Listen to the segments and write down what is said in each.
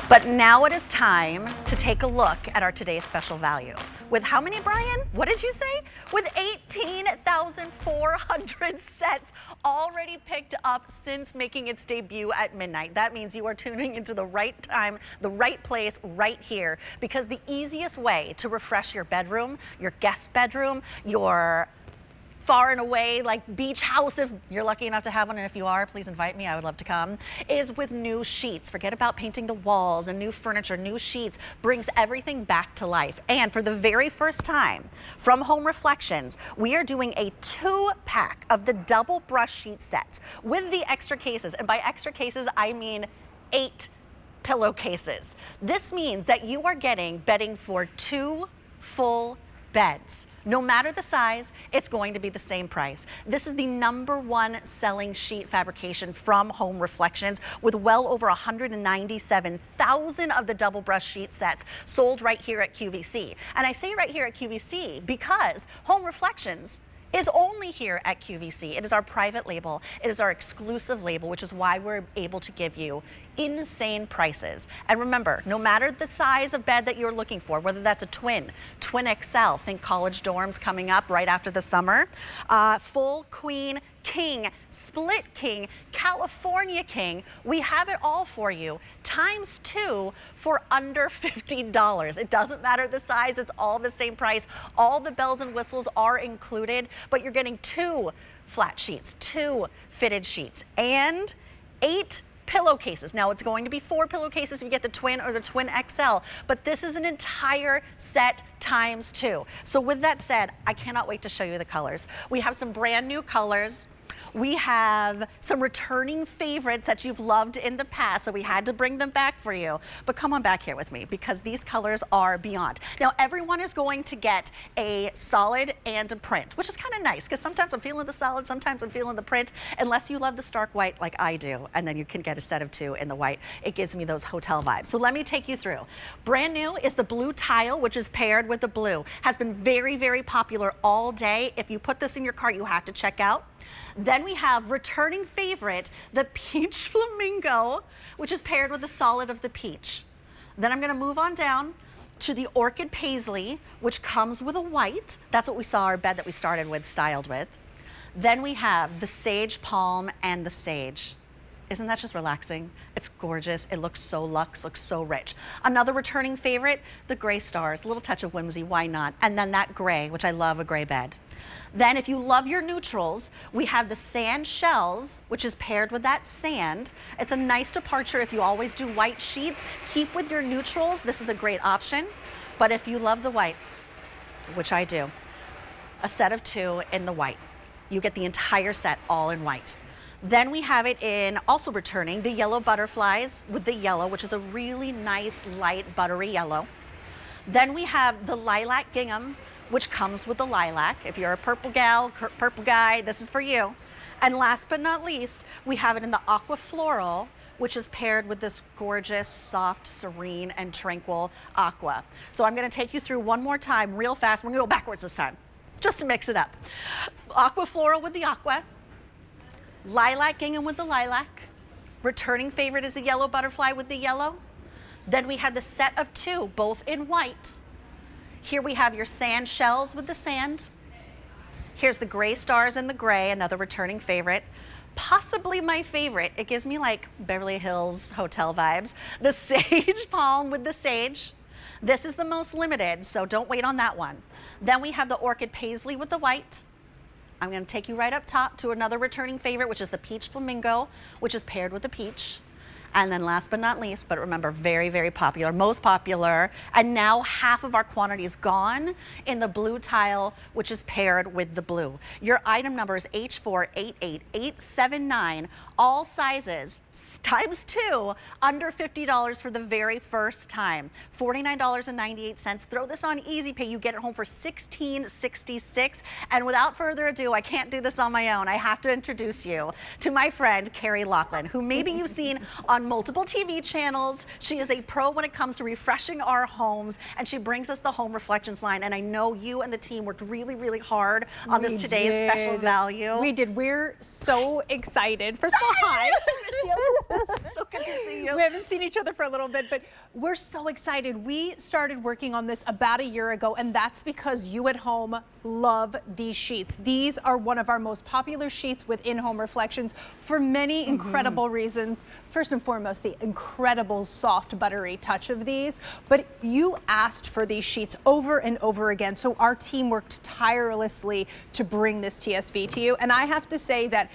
But now it is time to take a look at our today's special value. With how many, Brian? What did you say? With 18,400 sets already picked up since making its debut at midnight. That means you are tuning into the right time, the right place, right here. Because the easiest way to refresh your bedroom, your guest bedroom, your far and away like beach house, if you're lucky enough to have one, and if you are, please invite me, I would love to come, is with new sheets. Forget about painting the walls and new furniture. New sheets brings everything back to life. And for the very first time from Home Reflections, we are doing a 2-pack of the double brush sheet sets with the extra cases. And by extra cases, I mean 8 pillowcases. This means that you are getting bedding for 2 full beds. No matter the size, it's going to be the same price. This is the #1 selling sheet fabrication from Home Reflections, with well over 197,000 of the double brush sheet sets sold right here at QVC. And I say right here at QVC because Home Reflections is only here at QVC. It is our private label. It is our exclusive label, which is why we're able to give you insane prices. And remember, no matter the size of bed that you're looking for, whether that's a twin XL, think college dorms coming up right after the summer, full queen, king, split king, California king, we have it all for you, ×2 for under $50. It doesn't matter the size, it's all the same price. All the bells and whistles are included, but you're getting 2 flat sheets, 2 fitted sheets, and 8 pillowcases. Now it's going to be 4 pillowcases if you get the twin or the twin XL, but this is an entire set ×2. So with that said, I cannot wait to show you the colors. We have some brand new colors. We have some returning favorites that you've loved in the past, so we had to bring them back for you. But come on back here with me, because these colors are beyond. Now, everyone is going to get a solid and a print, which is kind of nice, because sometimes I'm feeling the solid, sometimes I'm feeling the print, unless you love the stark white like I do, and then you can get a set of 2 in the white. It gives me those hotel vibes. So let me take you through. Brand new is the blue tile, which is paired with the blue. Has been very, very popular all day. If you put this in your cart, you have to check out. Then we have returning favorite, the peach flamingo, which is paired with the solid of the peach. Then I'm going to move on down to the orchid paisley, which comes with a white. That's what we saw our bed that we started with styled with. Then we have the sage palm and the sage. Isn't that just relaxing? It's gorgeous. It looks so luxe, looks so rich. Another returning favorite, the gray stars. A little touch of whimsy, why not? And then that gray, which I love a gray bed. Then if you love your neutrals, we have the sand shells, which is paired with that sand. It's a nice departure if you always do white sheets. Keep with your neutrals. This is a great option. But if you love the whites, which I do, a set of 2 in the white. You get the entire set all in white. Then we have it in, also returning, the yellow butterflies with the yellow, which is a really nice, light, buttery yellow. Then we have the lilac gingham, which comes with the lilac. If you're a purple gal, purple guy, this is for you. And last but not least, we have it in the aqua floral, which is paired with this gorgeous, soft, serene, and tranquil aqua. So I'm gonna take you through one more time real fast. We're gonna go backwards this time, just to mix it up. Aqua floral with the aqua, lilac gingham with the lilac, returning favorite is the yellow butterfly with the yellow. Then we have the set of 2, both in white. Here we have your sand shells with the sand. Here's the gray stars and the gray, another returning favorite. Possibly my favorite, it gives me like Beverly Hills hotel vibes. The sage palm with the sage. This is the most limited, so don't wait on that one. Then we have the orchid paisley with the white. I'm gonna take you right up top to another returning favorite, which is the peach flamingo, which is paired with the peach. And then last but not least, but remember, very, very popular, most popular, and now half of our quantity is gone in the blue tile, which is paired with the blue. Your item number is H488879, all sizes, ×2, under $50 for the very first time. $49.98. Throw this on Easy Pay. You get it home for $16.66. And without further ado, I can't do this on my own. I have to introduce you to my friend, Carrie Lachlan, who maybe you've seen on on multiple TV channels. She is a pro when it comes to refreshing our homes, and she brings us the Home Reflections line. And I know you and the team worked really, really hard on this today's special value. We did. We're so excited. First of all, hi. So good to see you. We haven't seen each other for a little bit, but we're so excited. We started working on this about a year ago, and that's because you at home love these sheets. These are one of our most popular sheets within Home Reflections for many incredible reasons. First and foremost, the incredible soft, buttery touch of these. But you asked for these sheets over and over again, so our team worked tirelessly to bring this TSV to you. And I have to say that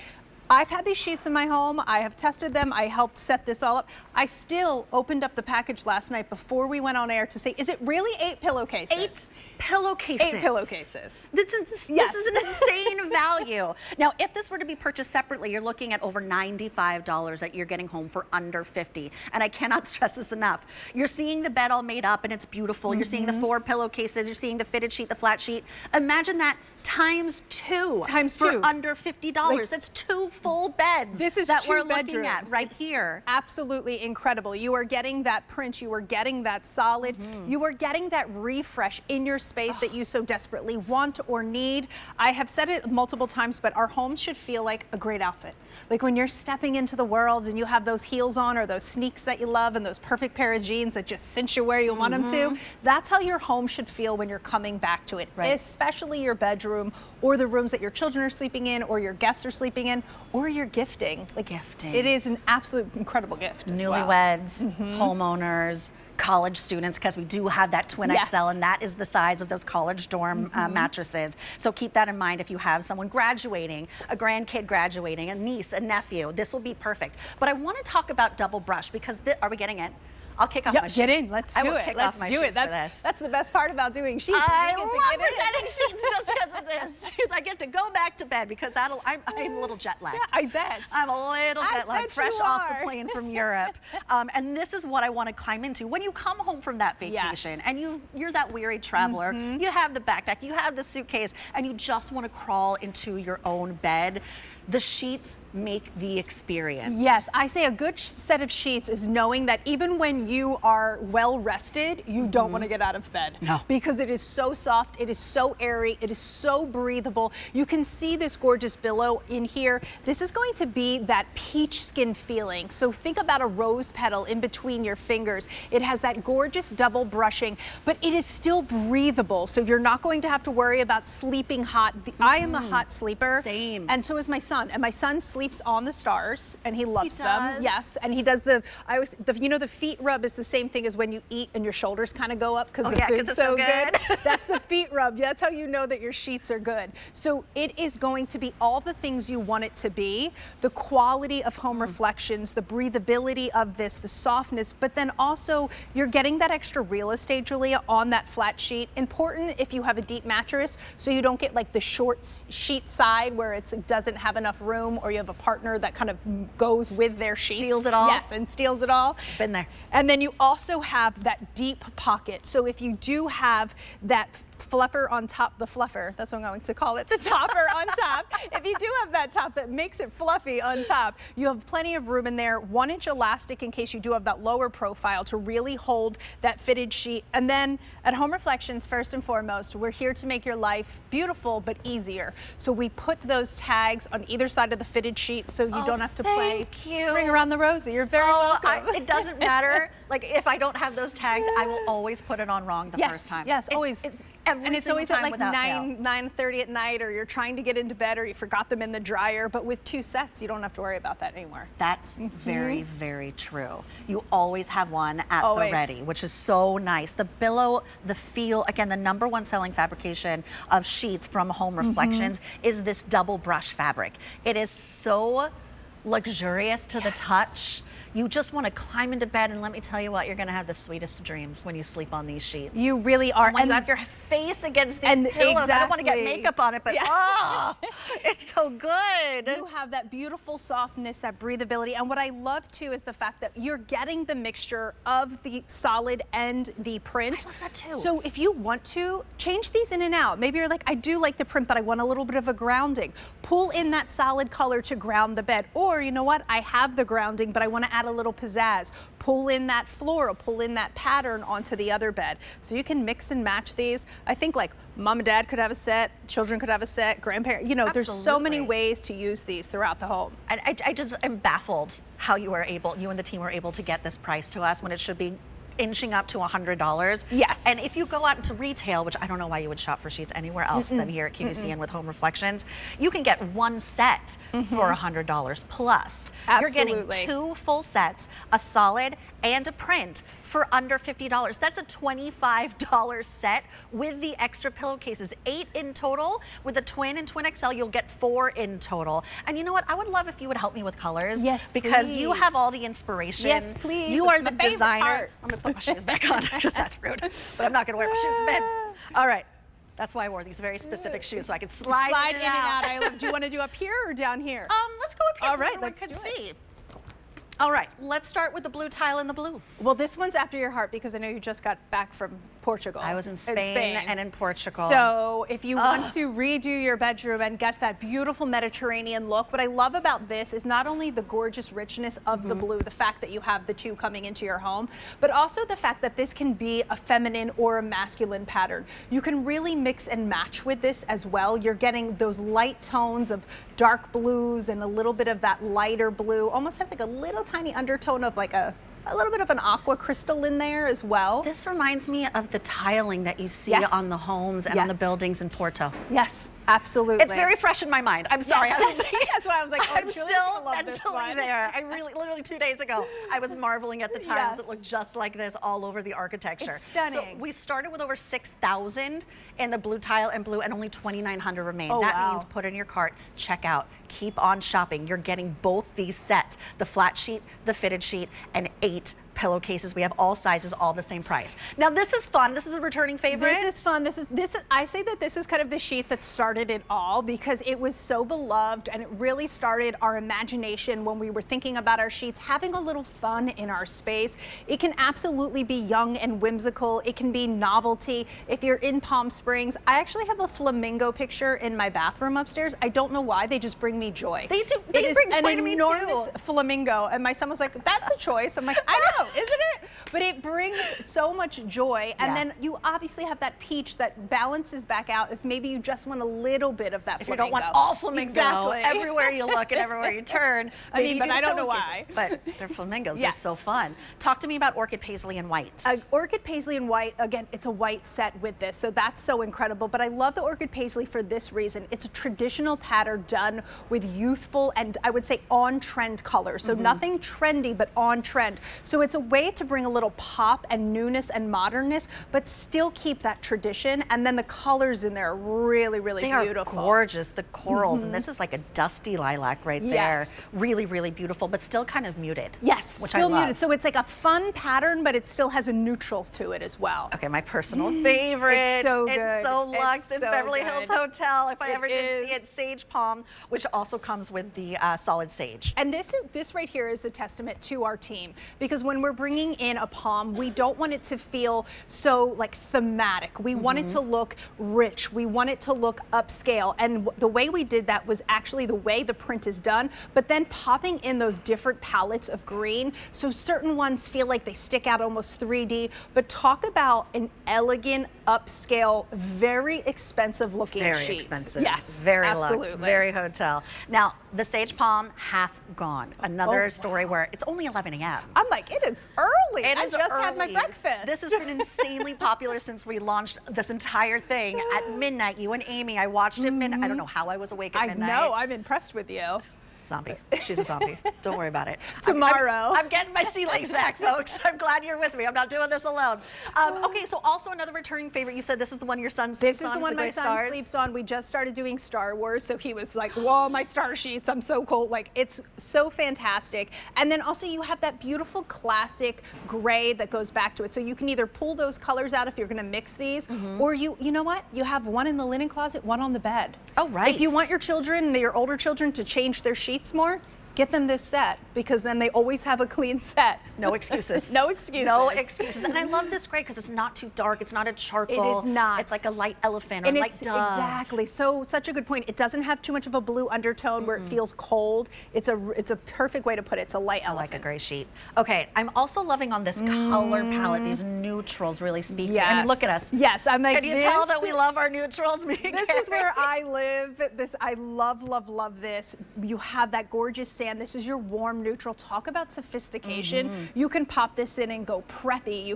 I've had these sheets in my home. I have tested them. I helped set this all up. I still opened up the package last night before we went on air to say, is it really 8 pillowcases? 8 pillowcases. 8 pillowcases. This is an insane value. Now, if this were to be purchased separately, you're looking at over $95 that you're getting home for under $50. And I cannot stress this enough. You're seeing the bed all made up and it's beautiful. You're seeing the 4 pillowcases. You're seeing the fitted sheet, the flat sheet. Imagine that times 2 for under $50. Like, that's 2 full beds. This is that we're bedrooms. looking at right here. Absolutely incredible. You are getting that print. You are getting that solid. You are getting that refresh in your space that you so desperately want or need. I have said it multiple times, but our homes should feel like a great outfit. Like when you're stepping into the world and you have those heels on or those sneaks that you love and those perfect pair of jeans that just cinch you where you want them to. That's how your home should feel when you're coming back to it, especially your bedroom or the rooms that your children are sleeping in or your guests are sleeping in or you're gifting. Like gifting. It is an absolute incredible gift. Newlyweds, homeowners, college students, because we do have that twin XL, and that is the size of those college dorm mattresses. So keep that in mind if you have someone graduating, a grandkid graduating, a niece, a nephew. This will be perfect. But I want to talk about double brush because are we getting it? I'll kick off my sheets. Get in. Let's do it. I will kick off my sheets for this. That's the best part about doing sheets. I love presenting sheets just because of this. Because I get to go back to bed because I'm a little jet lagged. Yeah, I bet. I'm a little jet lagged, fresh off the plane from Europe. And this is what I want to climb into. When you come home from that vacation and you're that weary traveler, you have the backpack, you have the suitcase, and you just want to crawl into your own bed, the sheets make the experience. Yes, I say a good set of sheets is knowing that even when you are well rested, you don't want to get out of bed. No. Because it is so soft, it is so airy, it is so breathable. You can see this gorgeous billow in here. This is going to be that peach skin feeling. So think about a rose petal in between your fingers. It has that gorgeous double brushing, but it is still breathable. So you're not going to have to worry about sleeping hot. I am a hot sleeper. Same. And so is my son. And my son sleeps on the stars and he loves them. Yes. And he does the feet rub is the same thing as when you eat and your shoulders kind of go up because the food's so good. That's the feet rub. That's how you know that your sheets are good. So it is going to be all the things you want it to be. The quality of Home Reflections, the breathability of this, the softness, but then also you're getting that extra real estate, Julia, on that flat sheet. Important if you have a deep mattress so you don't get like the short sheet side where it doesn't have enough room or you have a partner that kind of goes with their sheets. Steals it all. Yes, and steals it all. Been there. And then you also have that deep pocket. So if you do have that fluffer on top, the fluffer, that's what I'm going to call it, the topper on top. If you do have that top that makes it fluffy on top, you have plenty of room in there, 1-inch elastic in case you do have that lower profile to really hold that fitted sheet. And then at Home Reflections, first and foremost, we're here to make your life beautiful but easier. So we put those tags on either side of the fitted sheet so you don't have to play Ring Around the Rosie. You're very welcome. It doesn't matter. Like if I don't have those tags, I will always put it on wrong the first time. Yes, always. And it's always at like 9:30 at night, or you're trying to get into bed, or you forgot them in the dryer. But with 2 sets, you don't have to worry about that anymore. That's very, very true. You always have one at the ready, which is so nice. The billow, the feel, again, the #1 selling fabrication of sheets from Home Reflections is this double brush fabric. It is so luxurious to the touch. You just want to climb into bed, and let me tell you what, you're going to have the sweetest of dreams when you sleep on these sheets. You really are. And when you have your face against these pillows, I don't want to get makeup on it, but it's so good. You have that beautiful softness, that breathability, and what I love too is the fact that you're getting the mixture of the solid and the print. I love that too. So if you want to, change these in and out. Maybe you're like, I do like the print, but I want a little bit of a grounding. Pull in that solid color to ground the bed. Or you know what, I have the grounding, but I want to add add a little pizzazz, pull in that floral, pull in that pattern onto the other bed. So you can mix and match these. I think like mom and dad could have a set, children could have a set, grandparents, you know, there's so many ways to use these throughout the home. And I just am baffled how you and the team were able to get this price to us when it should be inching up to $100. Yes. And if you go out into retail, which I don't know why you would shop for sheets anywhere else than here at QVC and with Home Reflections, you can get one set for $100 plus. Absolutely. You're getting 2 full sets, a solid and a print for under $50. That's a $25 set with the extra pillowcases. 8 in total. With a twin and twin XL, you'll get 4 in total. And you know what? I would love if you would help me with colors. Yes, because please. you have all the inspiration. Yes, please. You That's are the my favorite designer. part. I'm gonna put my shoes back on because that's rude. But I'm not gonna wear my shoes in bed. All right. That's why I wore these very specific shoes so I could slide in and out. I love. Do you want to do up here or down here? Let's go up here All so right, everyone let's can do see. All right, let's start with the blue tile and the blue. Well, this one's after your heart because I know you just got back from Portugal. I was in Spain and in Portugal. So if you want to redo your bedroom and get that beautiful Mediterranean look, what I love about this is not only the gorgeous richness of the blue, the fact that you have the 2 coming into your home, but also the fact that this can be a feminine or a masculine pattern. You can really mix and match with this as well. You're getting those light tones of dark blues and a little bit of that lighter blue. Almost has like a little tiny undertone of like a little bit of an aqua crystal in there as well. This reminds me of the tiling that you see Yes. on the homes and on the buildings in Porto. Yes, absolutely. It's very fresh in my mind. I'm sorry. Yes. I don't think That's why I was like, oh, I'm Julie's still gonna love this mentally one. there. I literally 2 days ago, I was marveling at the tiles Yes. that look just like this all over the architecture. It's stunning. So we started with over 6,000 in the blue tile and blue, and only 2,900 remain. Oh, that wow. means put in your cart, check out, keep on shopping. You're getting both these sets, the flat sheet, the fitted sheet, and 8 pillowcases. We have all sizes, all the same price. Now this is fun. This is a returning favorite. This is fun. This is I say that this is kind of the sheet that started it all because it was so beloved and it really started our imagination when we were thinking about our sheets, having a little fun in our space. It can absolutely be young and whimsical. It can be novelty. If you're in Palm Springs, I actually have a flamingo picture in my bathroom upstairs. I don't know why, they just bring me joy. They do. They bring joy to me too. It is an enormous flamingo, and my son was like, "That's a choice." I'm like, "I know, isn't it?" But it brings so much joy, and then you obviously have that peach that balances back out if maybe you just want a little bit of that If flamingo. you don't want all flamingo, Exactly. everywhere you look and everywhere you turn. I mean, maybe but do the I don't know pillowcases. why. But they're flamingos. Yes. They're so fun. Talk to me about orchid paisley and white. Orchid paisley and white, again, it's a white set with this, so that's so incredible. But I love the orchid paisley for this reason. It's a traditional pattern done with youthful and I would say on-trend colors. So nothing trendy, but on-trend. So it's a way to bring a little pop and newness and modernness, but still keep that tradition. And then the colors in there are really, really They beautiful. are gorgeous, the corals, and this is like a dusty lilac right there. Yes. Really, really beautiful, but still kind of muted. Yes, which still I love. muted. So it's like a fun pattern, but it still has a neutral to it as well. Okay, my personal favorite. It's so It's good. so luxe. It's so Beverly good. Hills Hotel. If I It ever did is. see it, sage palm, which also comes with the solid sage. And this right here is a testament to our team because when we're bringing in a palm, we don't want it to feel so like thematic. We want it to look rich. We want it to look upscale. And the way we did that was actually the way the print is done, but then popping in those different palettes of green. So certain ones feel like they stick out almost 3D, but talk about an elegant, upscale, very expensive looking sheet. Very expensive. Yes, Very absolutely. luxe. Very hotel. Now, the sage palm, half gone. Another Oh, story wow. where it's only 11 a.m. I'm like, it is early. It I is just had my early. breakfast. This has been insanely popular since we launched this entire thing at midnight. You and Amy, I watched it at midnight. I don't know how I was awake at I midnight. know, I'm impressed with you. Zombie. She's a zombie. Don't worry about it. Tomorrow. I'm getting my sea legs back, folks. I'm glad you're with me. I'm not doing this alone. Okay, so also another returning favorite. You said this is the one your son sleeps This is on. the one my son sleeps on. We just started doing Star Wars, so he was like, whoa, my star sheets, I'm so cold. Like, it's so fantastic. And then also you have that beautiful classic gray that goes back to it. So you can either pull those colors out if you're gonna mix these, or you know what? You have one in the linen closet, one on the bed. Oh, right. If you want your children, your older children, to change their sheets more, get them this set because then they always have a clean set. No excuses. No excuses. No excuses. And I love this gray because it's not too dark. It's not a charcoal. It is not. It's like a light elephant or And light it's dove. exactly. So such a good point. It doesn't have too much of a blue undertone where it feels cold. It's a perfect way to put it. It's a light elephant. I like a gray sheet. Okay, I'm also loving on this color palette. These neutrals really speak to me. I mean, look at us. Yes, I'm like, can you tell that we love our neutrals? This is where I live. I love, love, love this. You have that gorgeous sand. This is your warm neutral. Talk about sophistication. You can pop this in and go preppy. You